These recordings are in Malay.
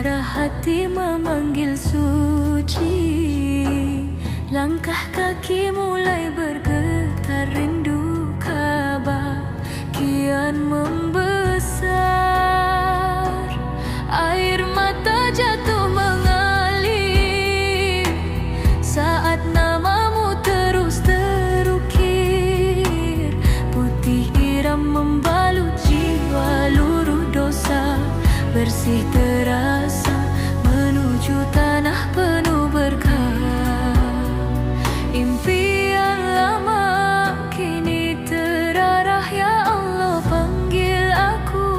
suara hati memanggil suci. Langkah kaki mulai bergetar, rindu Ka'bah kian membesar. Air mata jatuh mengalir saat namamu terus terukir. Putih iram membalut jiwa, luruh dosa bersih terasa menuju tanah penuh berkah. Impian lama kini terarah, ya Allah panggil aku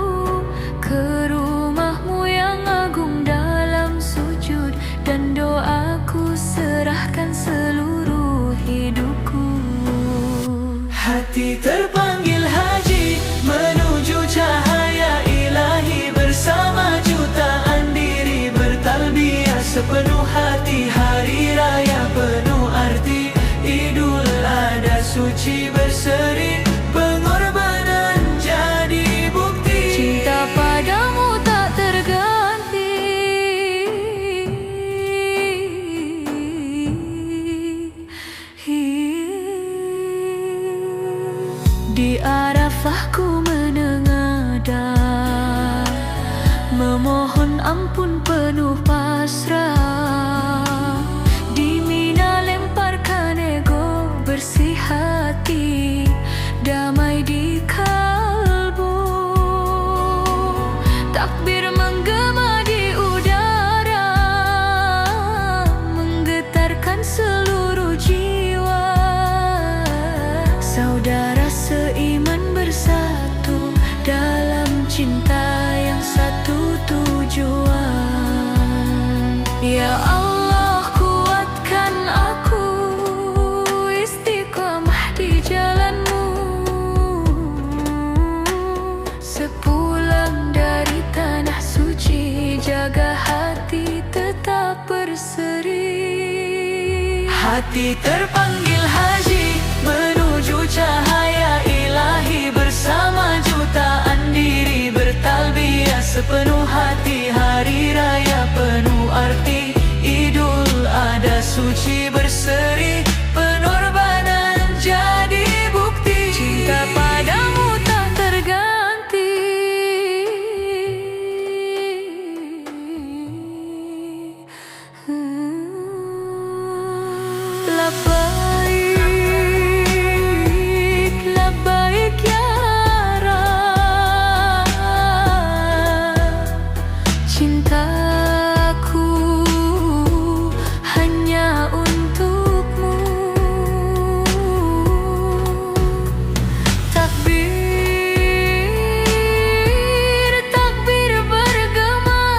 ke rumahmu yang agung. Dalam sujud dan doaku serahkan seluruh hidupku. Hati terpanggil haji menuju cahaya ilahi, bersama jutaan diri bertalbiyah sepenuh hati. Hari raya penuh arti, Idul Adha suci berseri, pengorbanan jadi bukti. Cinta padamu tak terganti. Di Arafah ku menengadah, memohon ampun penuh pasrah. Di Mina lemparkan ego, bersih hati, damai di kalbu. Takbir menggema di udara, menggetarkan seluruh jiwa. Saudara seiman bersatu dalam cinta yang satu tujuan. Ya Allah kuatkan aku istiqamah di jalanmu. Sepulang dari tanah suci, jaga hati tetap berseri. Hati terpanggil haji menuju cahaya ilahi, bersama jutaan diri bertalbiyah sepenuh hati. Hari raya penuh arti, Idul Adha suci berseri, pengorbanan jadi bukti. Cinta padamu tak terganti. Labbaik, labbaik ya Rab. Cintaku hanya untukmu. Takbir, takbir bergema,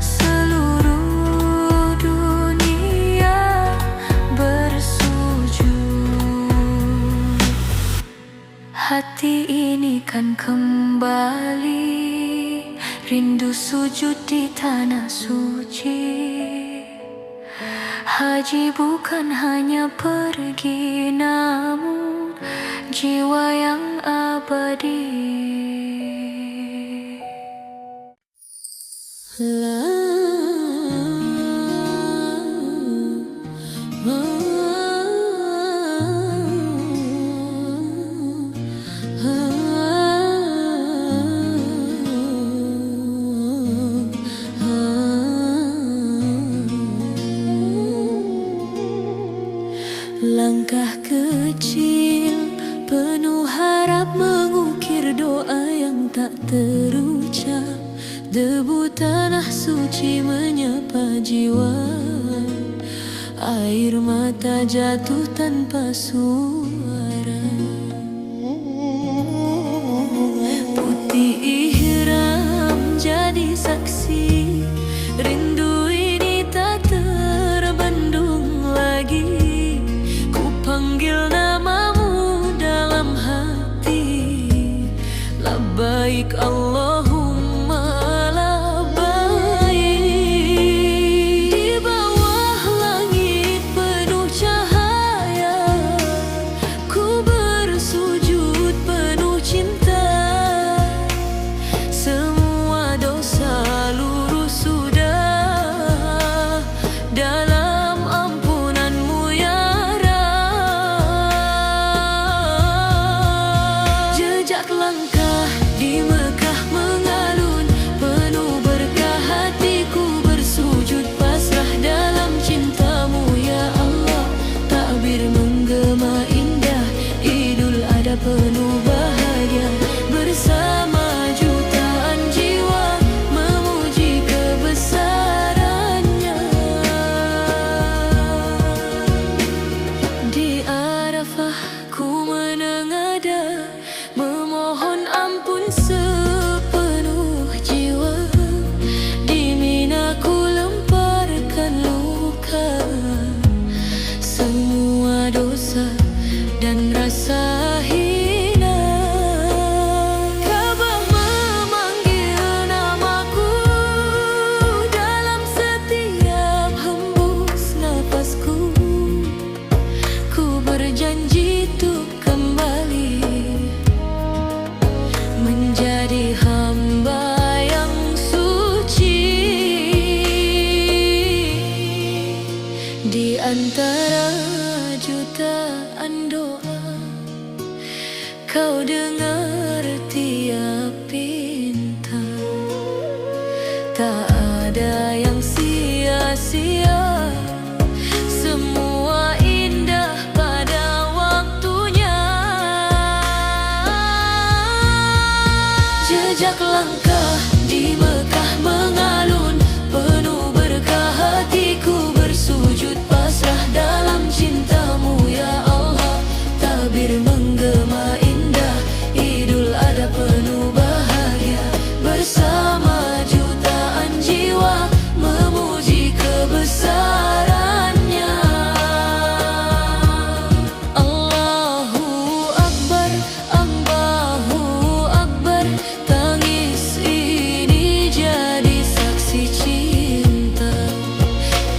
seluruh dunia bersujud. Hati ini kan kembali, rindu sujud di tanah suci. Haji bukan hanya pergi, namun jiwa yang abadi. Langkah kecil penuh harap, mengukir doa yang tak terucap. Debu tanah suci menyapa jiwa, air mata jatuh tanpa suara. Putih ihram jadi saksi, rindu ini tak terbendung lagi. Panggil namamu dalam hati, labbaik Allahumma labbaik. Di bawah langit penuh cahaya, Di antara jutaan doa, Kau dengar tiap pinta. Tak ada yang sia-sia, semua indah pada waktunya. Jejak langkah di Mekah mengalun, penuh berkah hatiku bersujud pasrah dalam cintamu ya Allah. Tabir menggema indah, Idul Adha penuh bahagia, bersama jutaan jiwa memuji kebesarannya. Allahu Akbar, Allahu Akbar, tangis ini jadi saksi cinta.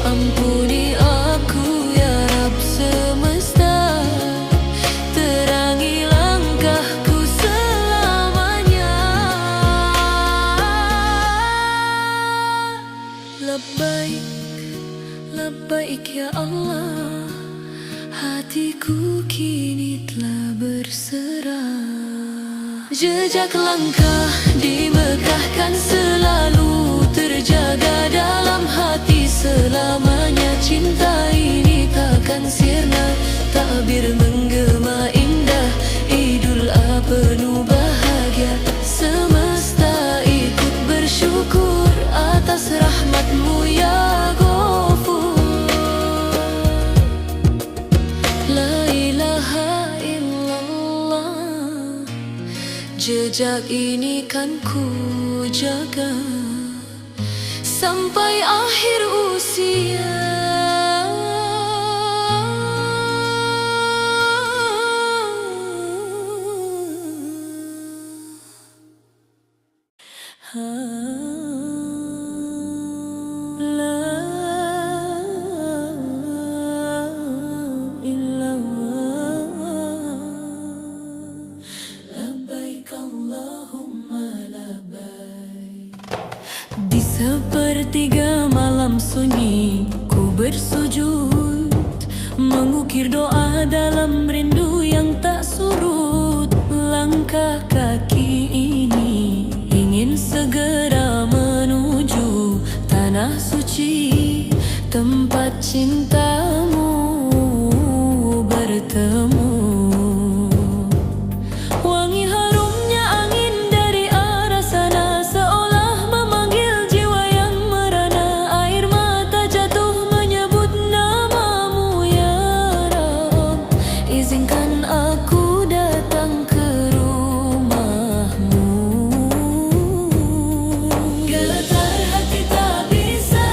Ampuni aku ya Rabb semesta, terangi langkahku selamanya. Labbaik, labbaik ya Allah, hatiku kini telah berserah. Jejak langkah di Mekah kan selalu terjaga dalam hati selamanya. Cinta ini takkan sirna, tabir menggema indah, Idul Adha penuh bahagia, semesta ikut bersyukur atas rahmatmu ya Ghafur. La ilaha illallah, jejak ini kan ku jaga sampai akhir usia. Di sepertiga malam sunyi ku bersujud, mengukir doa dalam rindu yang tak surut. Langkah kaki ini ingin segera menuju tanah suci, tempat cintamu bertemu. Wangi harumnya angin dari arah sana, seolah memanggil jiwa yang merana. Air mata jatuh menyebut namamu ya Rabb, izinkan aku datang ke rumahmu. Getar hati tak bisa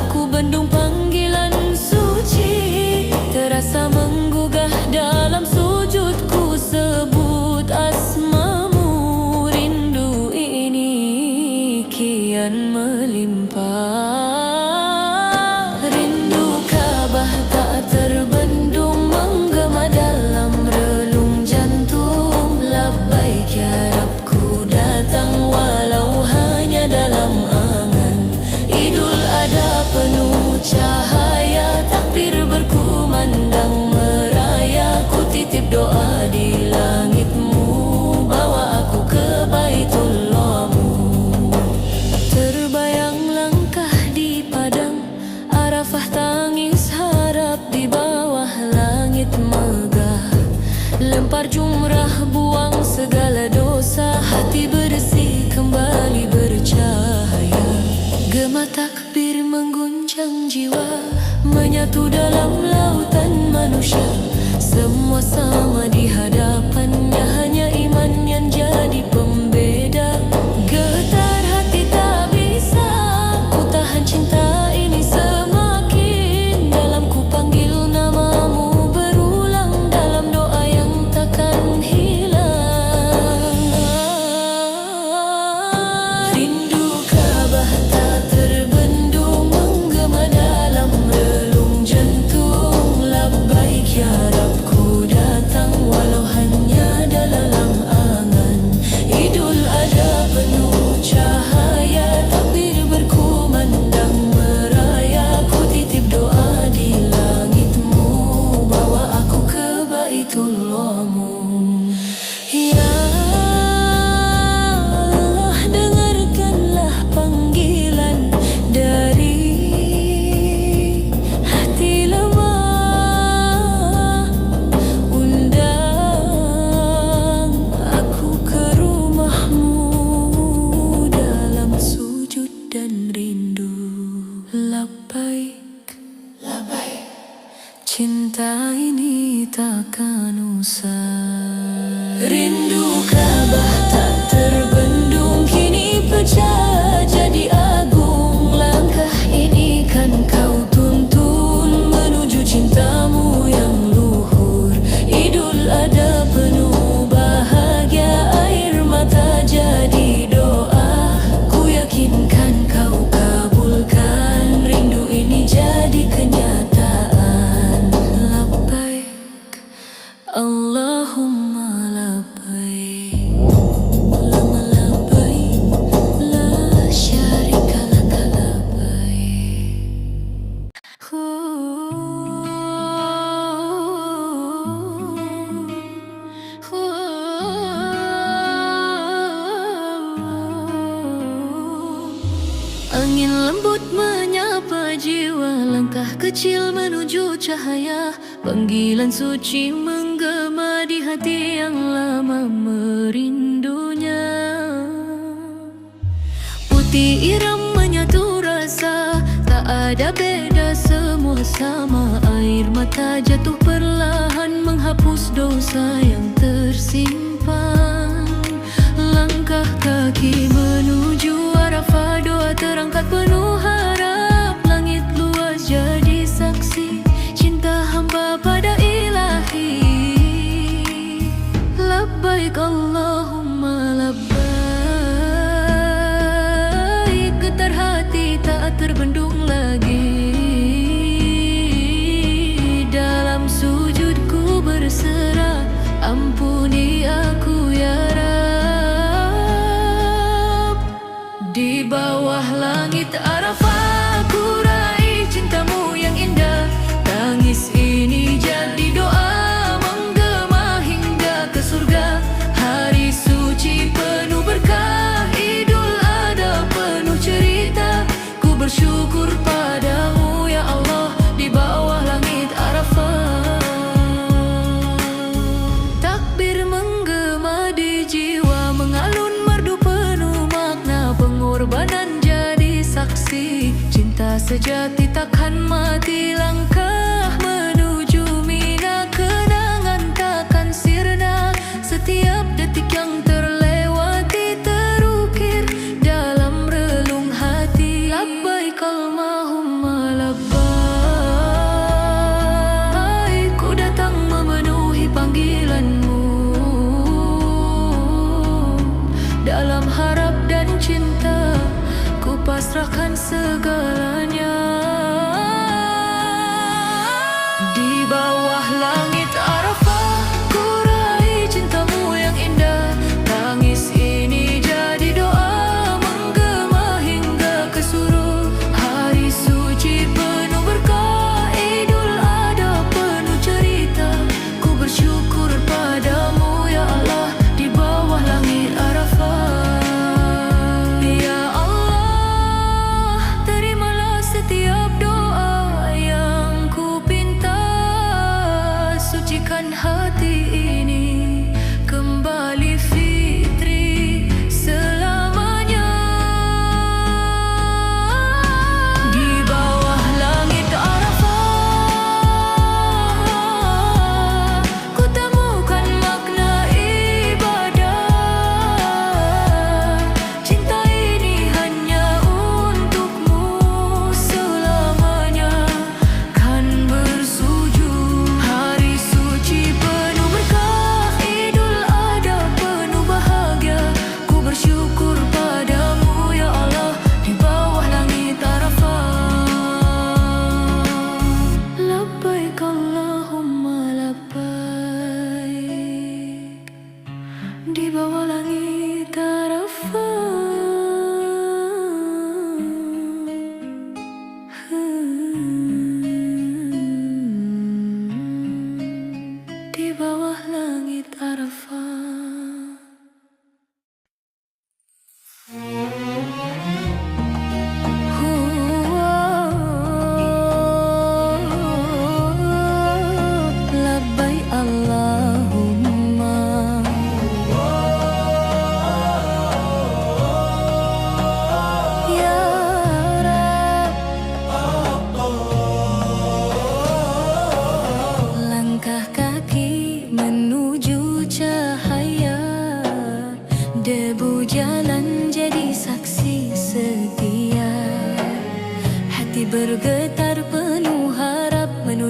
ku bendung panggilan suci, terasa menggugah dalam sujudku sebut asmamu. Rindu ini kian melimpah, rindu Ka'bah tak terbendung menggema dalam relung jantung. Labbaik ya Rabb, ku datang walau hanya dalam angan. Idul Adha penuh cahaya, takbir berkumandang meraya. Ku titip doa di langitmu, bawa aku ke Baitullahmu. Terbayang langkah di padang Arafah, tangis harap di bawah langit megah. Lempar jumrah, buang segala dosa, hati bersih kembali bercahaya. Gema takbir mengguncang jiwa, menyatu dalam lautan manusia. Semua sama di hadapannya, hanya iman yang jadi pembeda. Getar hati tak bisa ku tahan, cinta ini semakin dalam. Ku panggil namamu berulang dalam doa yang takkan hilang. Rindu Ka'bah tak terbendung menggema dalam relung jantung. Labbaik ya Rabb, ku datang cinta ini takkan usai. Rindu Ka'bah tak terbendung kini pecah jadi agung. Langkah ini kan kau tuntun menuju cintamu yang luhur. Idul Adha penuh bahagia, air mata jadi doa. Ku yakinkan kau kabulkan rindu ini jadi kenyataan. Labbaik Allahumma labbaik, lama labbaik, la syarika laka labbaik. Angin lembut menyapa jiwa, langkah kecil menuju cahaya. Panggilan suci menggema di hati yang lama merindunya. Putih iram menyatu rasa, tak ada beda semua sama. Air mata jatuh perlahan menghapus dosa yang tersimpan. Langkah kaki menuju Arafah, doa terangkat penuh harap. Langit luas jadi saksi cinta hamba pada Ilahi. Labbaik Allahumma labbaik, getar hati tak terbendung lagi. Dalam sujudku berserah, ampuni aku ya Rabb. Di bawah langit Arafah ku raih cintamu yang indah. Tangis ini jadi doa menggema hingga ke surga. Hari suci penuh berkah, Idul Adha penuh cerita. Ku bersyukur padamu ya Allah di bawah langit Arafah. Takbir menggema di jiwa, mengalun merdu penuh makna. Pengorbanan jadi saksi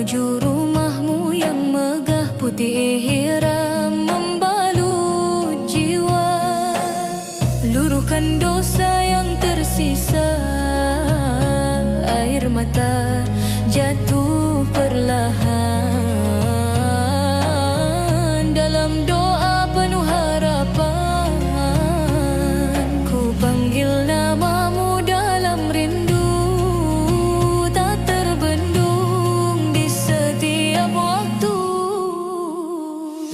menuju rumahmu yang megah putih hiram membalut jiwa. Luruhkan dosa yang tersisa, air mata jatuh perlahan dalam doa penuh harapan. Ku panggil namamu dalam rindu, tak terbendung di setiap waktu.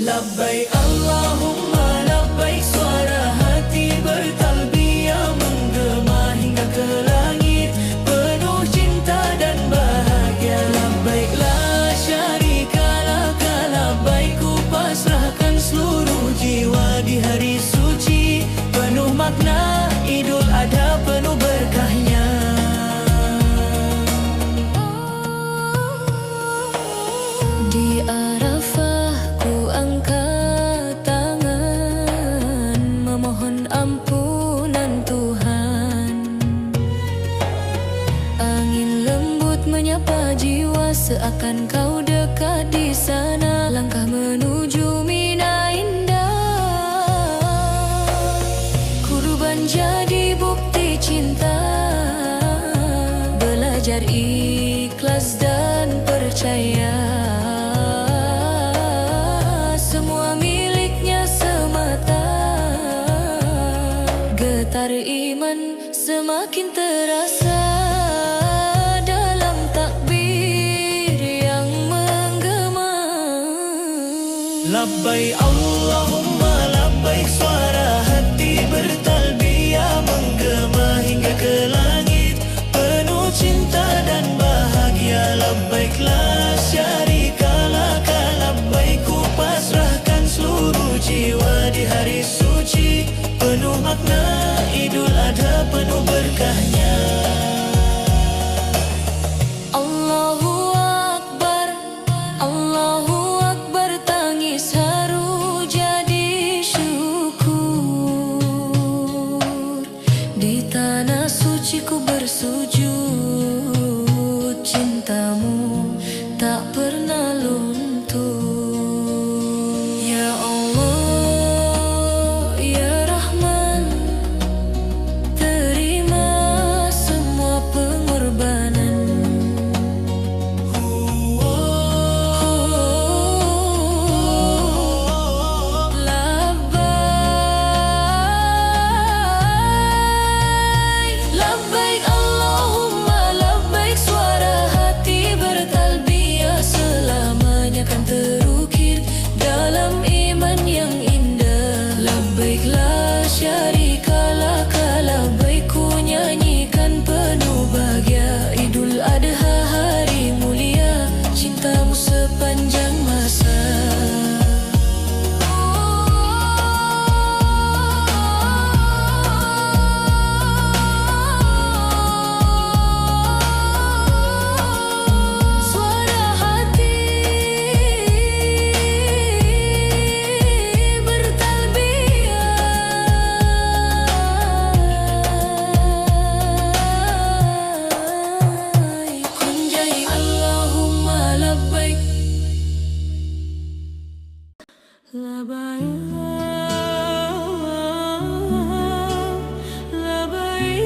Labbaik Allahumma labbaik, suara hati bertalbiyah menggema hingga ke langit, penuh cinta dan bahagia. Labbaik la syarika laka, labbaik ku pasrahkan seluruh jiwa di hari suci penuh makna Idul Adha penuh berkahnya. Di Arafah ku angkat tangan memohon ampunan Tuhan. Angin lembut menyapa jiwa, seakan kau dekat di sana. Langkah menuju Mina indah, kurban jadi bukti cinta. Belajar ikhlas dan percaya, semua miliknya semata. Getar iman semakin terasa dalam takbir yang menggema. Labbaik Allahumma labbaik, suara hati bertalbiyah menggema hingga ke langit, penuh cinta dan bahagia. Labbaik la syarika laka, labbaik ku pasrahkan seluruh jiwa di hari suci penuh makna Idul Adha penuh berkahnya. Allahu Akbar, Allahu Akbar, tangis haru jadi syukur. Di tanah suci ku bersujud, cintamu tak pernah luntur. Ya Allah, ya Rahman, terima semua pengorbanan. Labbaik, labbaik Allahumma labbaik, suara hati bertalbiyah selamanya kan terukir dalam iman yang indah. Labbaik la syarika laka, labbaik ku nyanyikan penuh bahagia. Idul Adha hari mulia, cintamu sepanjang masa. Suara hati bertalbiyah, kunjai Allahumma labbaik. Labbaik, labbaik,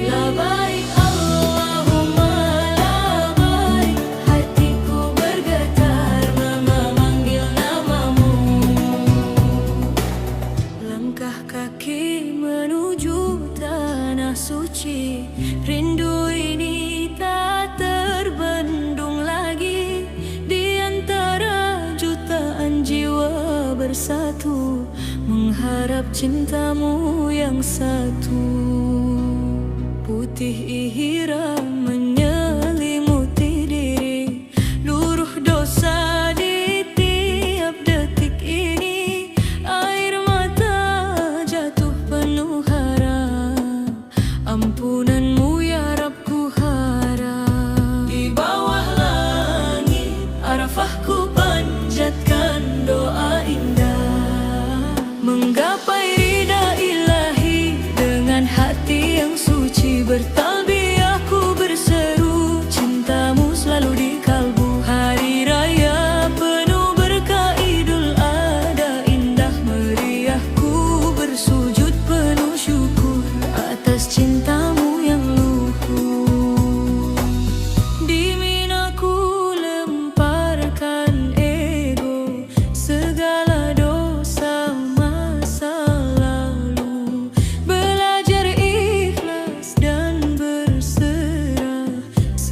labbaik Allahumma labbaik. Hatiku bergetar memanggil namamu. Langkah kaki menuju tanah suci, rindu ini tak terbendung lagi. Di antara jutaan jiwa bersatu, mengharap cintamu yang satu. Putih ihram menyelimuti diri, luruh dosa di tiap detik ini. Air mata jatuh penuh harap, ampunanmu ya Rabb ku harap. Di bawah langit Arafah ku panjatkan doa indah, menggapai ridha ilahi dengan hati yang suci. Bertalbiyah ku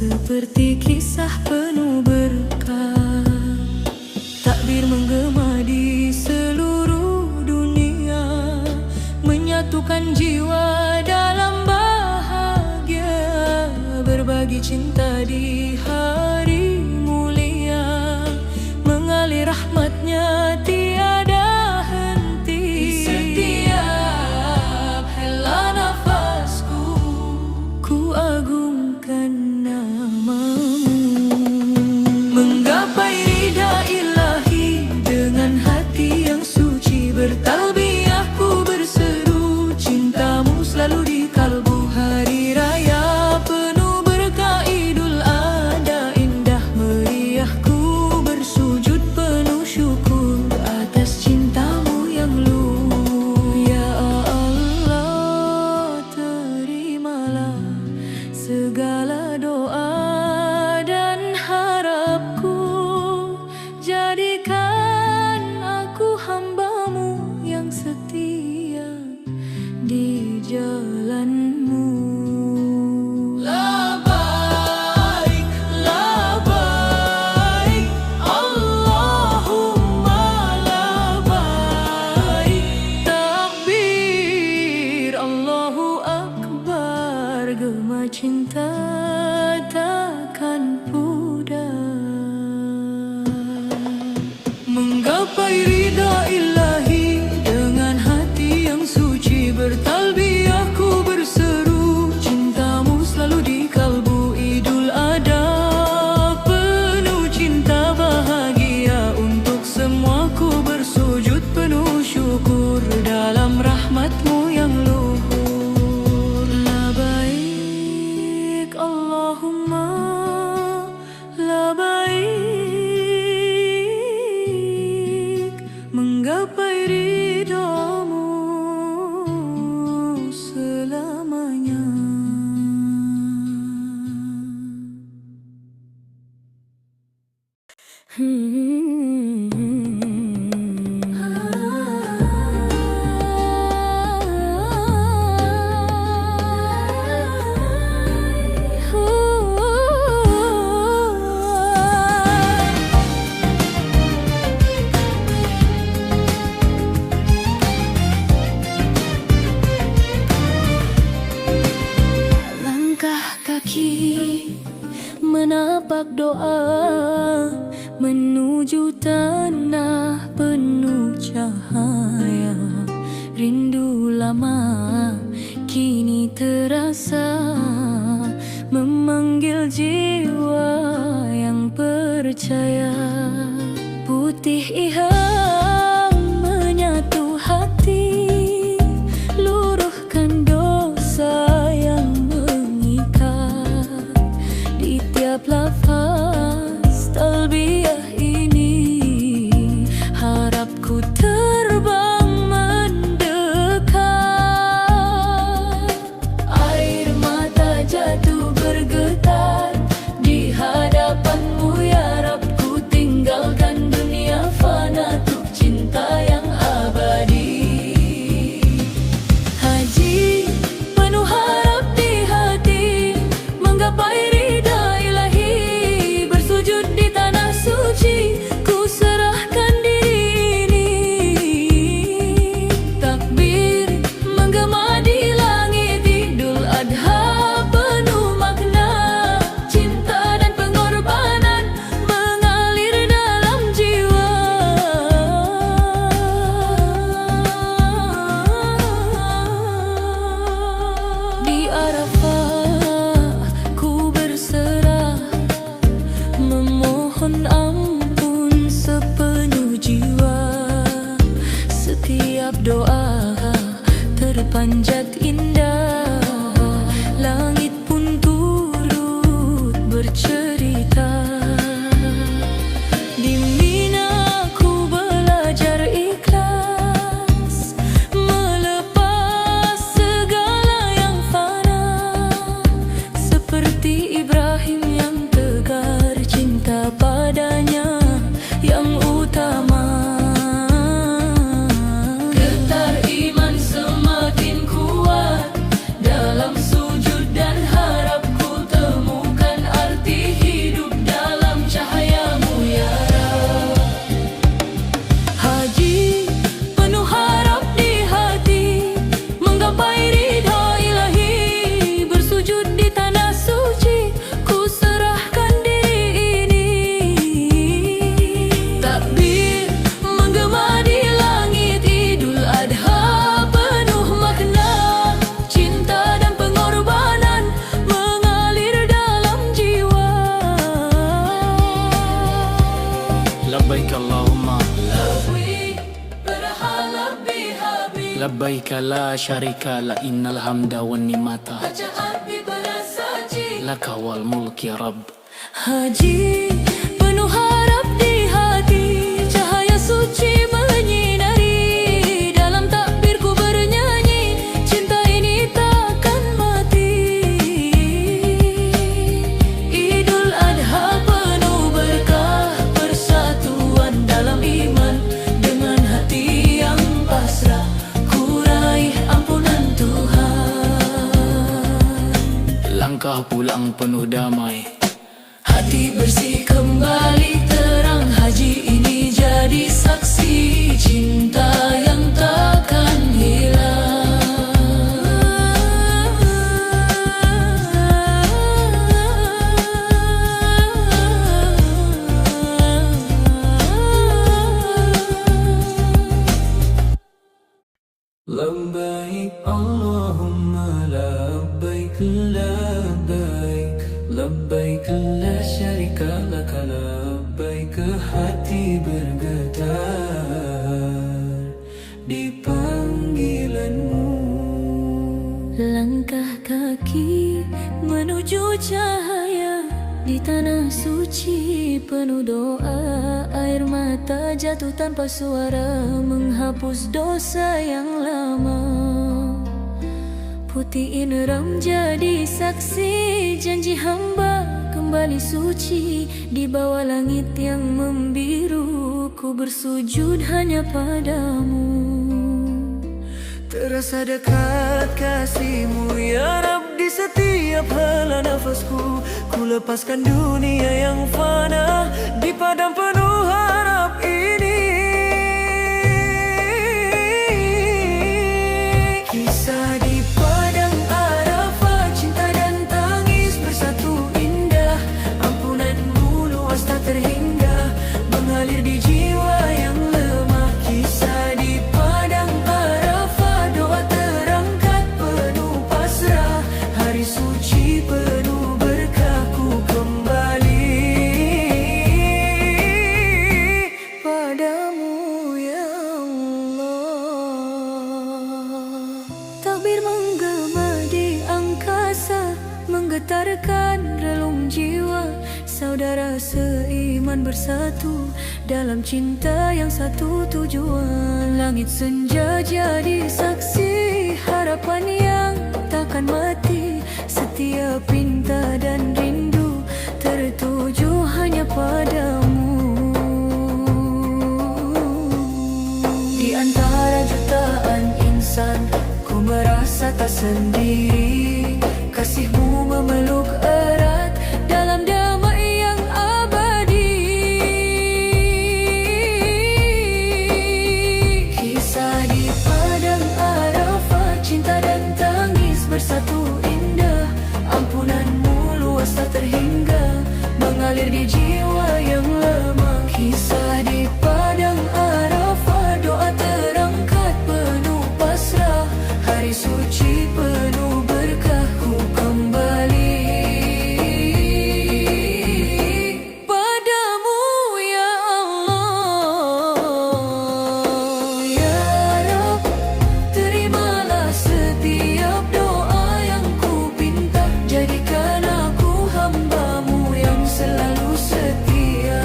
seperti kisah penuh berkah. Takbir menggema di seluruh dunia, menyatukan jiwa dalam bahagia, berbagi cinta di hari mulia, mengalir rahmatnya tiada henti. Di setiap hela nafasku, ku agungkan namamu. Menggapai ridha ilahi dengan hati yang suci, bertalbiyah ku berseru, cintamu selalu di kalbu. Hari raya penuh berkah Idul Adha, indah meriah ku bersujud penuh syukur atas cintamu yang luhur. Ya Allah, terimalah segala doa dan harapku, jadikan aku hambamu yang setia di jalanmu. Labaik, labaik, Allahumma labaik. Takbir, Allahu Akbar, gema cinta takkan pudar. Menggapai ridha ilahi dengan hati yang suci, bertalbiyah ku berseru, cintamu selalu di kalbu. Idul Adha penuh cinta bahagia, untuk semua ku bersujud penuh syukur dalam rahmatmu yang luhur. Labaik, Allahumma labaik, menggapai ridhamu selamanya. Langkah kaki menapak doa menuju tanah penuh cahaya. Rindu lama kini terasa, memanggil jiwa yang percaya. Putih iham menyatu hati, luruhkan dosa yang mengikat. Di tiap lafaz talbiyah ini, harapku terbang mendekat. Air mata jatuh bergetar di hadapanmu ya Rabb. Ku tinggalkan dunia fana untuk cinta yang abadi. Haji penuh harap di hati, menggapai ridha ilahi labbaika la syarika la innal hamda wan nimata Bacaan dibalas haji, laka wal mulk ya Rabb. haji penuh harap di hati, cahaya suci menyinari, dalam takbirku bernyanyi, cinta ini takkan mati. Idul Adha penuh berkah, persatuan dalam iman, dengan hati yang pasrah, ku raih ampunan Tuhan. Langkah pulang penuh damai, Hati bersih kembali terang, haji ini jadi saksi cinta yang takkan hilang. Labbaik Allahumma labbaik labbaik, labbaik la syarika laka labbaik, hati bergetar di panggilanmu. Langkah kaki menuju cahaya di tanah suci penuh doa, air mata jatuh tanpa suara, menghapus dosa yang lama. Putih inram jadi saksi, janji hamba kembali suci di bawah langit yang membiru, ku bersujud hanya padamu. Terasa dekat kasih-Mu ya Rabb, di setiap hela nafasku, ku lepaskan dunia yang fana di padang penuh harap ini. Kisah di padang Arafah, cinta dan tangis bersatu indah, ampunanmu luas tak terhingga, mengalir di jiwa yang lemah. Kisah di padang Arafah, doa terangkat penuh pasrah, hari suci penuh berkah, ku kembali padamu ya Allah. Takbir menggema di angkasa, menggetarkan relung jiwa, saudara seiman bersatu dalam cinta yang satu tujuan. Langit senja jadi saksi, harapan yang takkan mati, setiap pinta dan rindu tertuju hanya padamu. Di antara jutaan insan, ku merasa tak sendiri, kasih-Mu memeluk erat dalam damai yang abadi. Kisah di padang Arafah, cinta dan tangis bersatu indah, ampunanmu luas tak terhingga, mengalir di jiwa yang lemah. Kisah di padang Arafah, doa terangkat penuh pasrah, hari suci penuh berkah, ku kembali padamu ya Allah. Ya Rabb, terimalah setiap doa yang ku pinta, jadikan aku hamba-Mu yang selalu setia.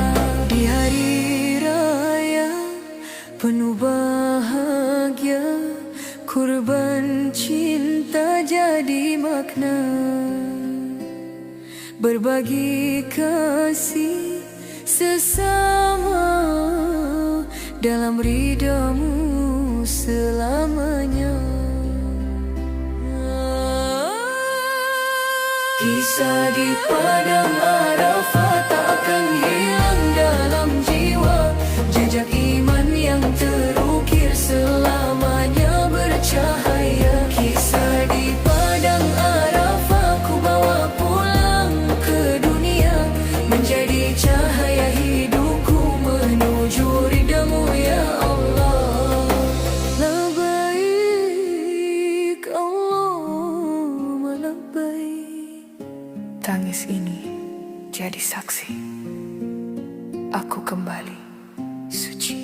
Di hari raya penuh bahagia, kurban cinta jadi makna, berbagi kasih sesama dalam ridha-Mu selamanya. Kisah di padang Arafah tak akan hilang dalam jiwa, jejak iman yang terukir selamanya bercahaya. Kisah di padang Arafah, ku bawa pulang ke dunia, menjadi cahaya hidupku menuju ridha-Mu ya Allah. Labbaik Allahumma labbaik. Tangis ini jadi saksi, aku kembali suci.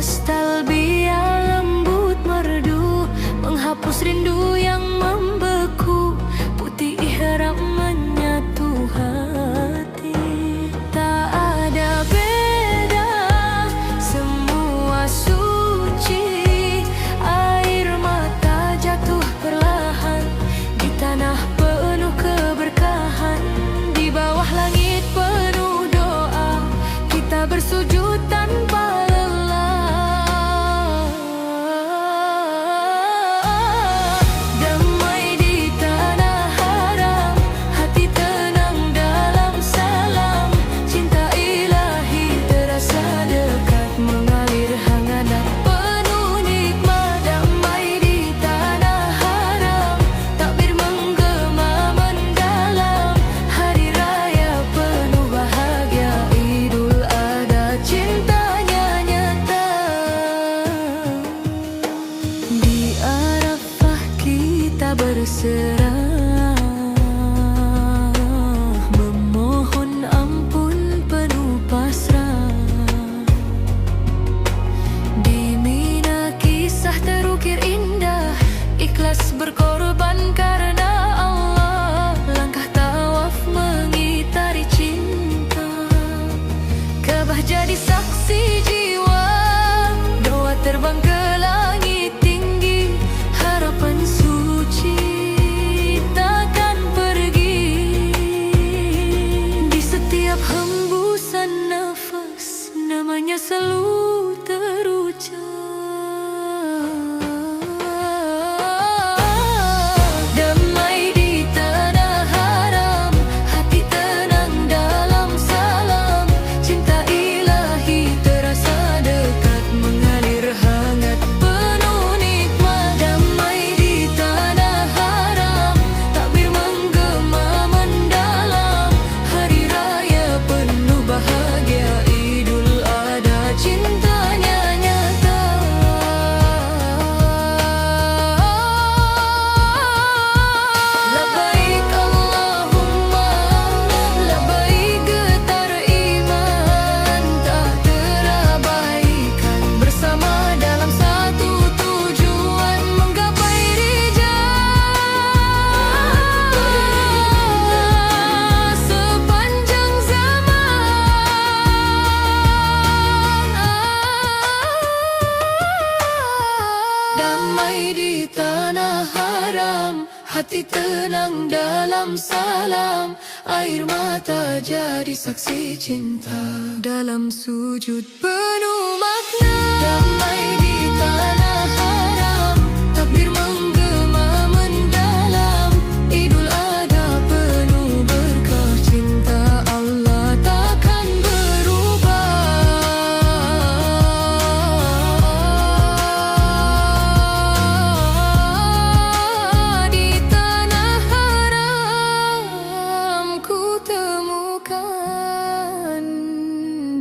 Nafas talbiyah lembut merdu menghapus rindu yang membeku. Putih ihram menyatu hati. Tak ada beda, semua suci. Air mata jatuh perlahan di tanah penuh keberkahan. Di bawah langit penuh doa, kita bersujud tanpa lelah. Damai di tanah haram, hati tenang dalam salam. Cinta ilahi terasa dekat, mengalir hangat dan penuh nikmat. Damai di tanah haram, takbir menggema mendalam. Hari raya penuh bahagia, Idul Adha cintanya nyata. Di Arafah kita berserah, memohon ampun penuh pasrah. Di Mina kisah terukir indah, ikhlas berkorban karena Allah. Langkah tawaf mengitari cinta, Ka'bah jadi saksi jiwa. Doa terbang ke langit tinggi, harapan suci takkan pergi. Di setiap hembusan nafas, namanya selalu terucap. Damai di tanah haram, hati tenang dalam salam. Cinta ilahi terasa dekat, mengalir hangat penuh nikmat. Damai di tanah haram, takbir menggema mendalam. Hari raya penuh bahagia, Idul Adha cintanya nyata. Labbaik Allahumma labbaik, getar iman tak terabaikan. Bersama dalam satu tujuan, menggapai rijal sepanjang zaman. Damai di tanah haram, hati tenang dalam salam. Air mata jadi saksi cinta, dalam sujud penuh makna. Damai di tanah haram, takbir menggema mendalam. Idul Adha penuh berkah, cinta Allah takkan berubah. Di tanah haram ku temukan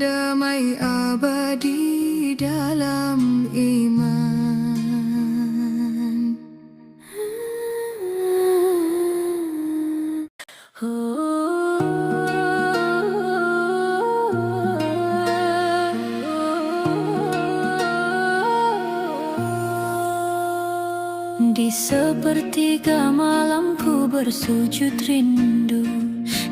damai abadi dalam iman. Di sepertiga malam ku bersujud rindu,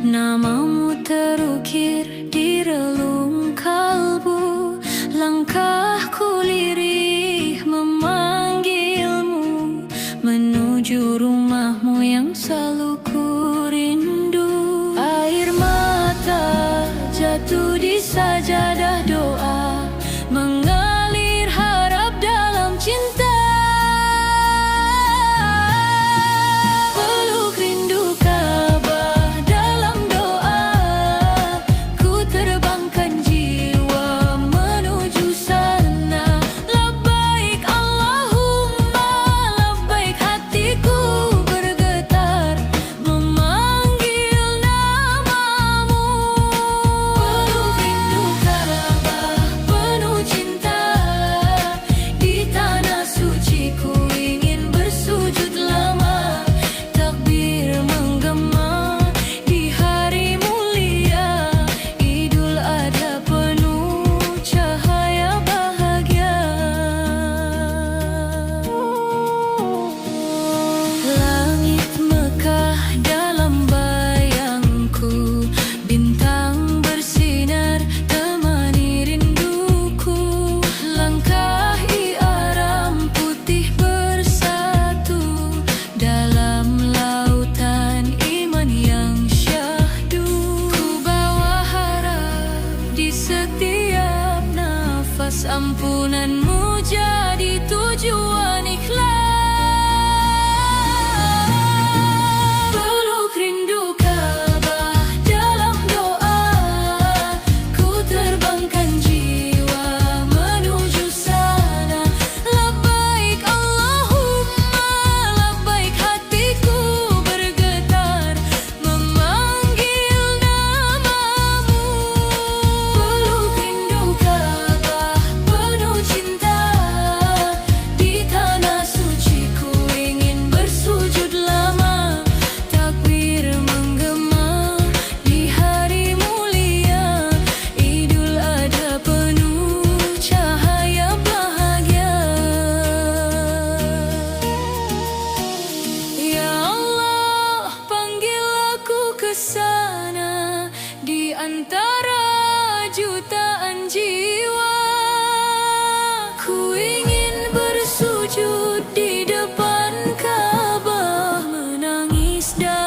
namamu terukir di relung kalbu. Langkahku lirih memanggilmu, menuju rumahmu yang selalu ku rindu. Air mata jatuh di sajadah doa, mengalir harap dalam cinta. Peluk rindu Ka'bah dalam doa, ku terbangkan jiwa menuju sana. Labbaik Allahumma labbaik, hatiku bergetar jutaan jiwa. Ku ingin bersujud di depan Ka'bah, menangis dan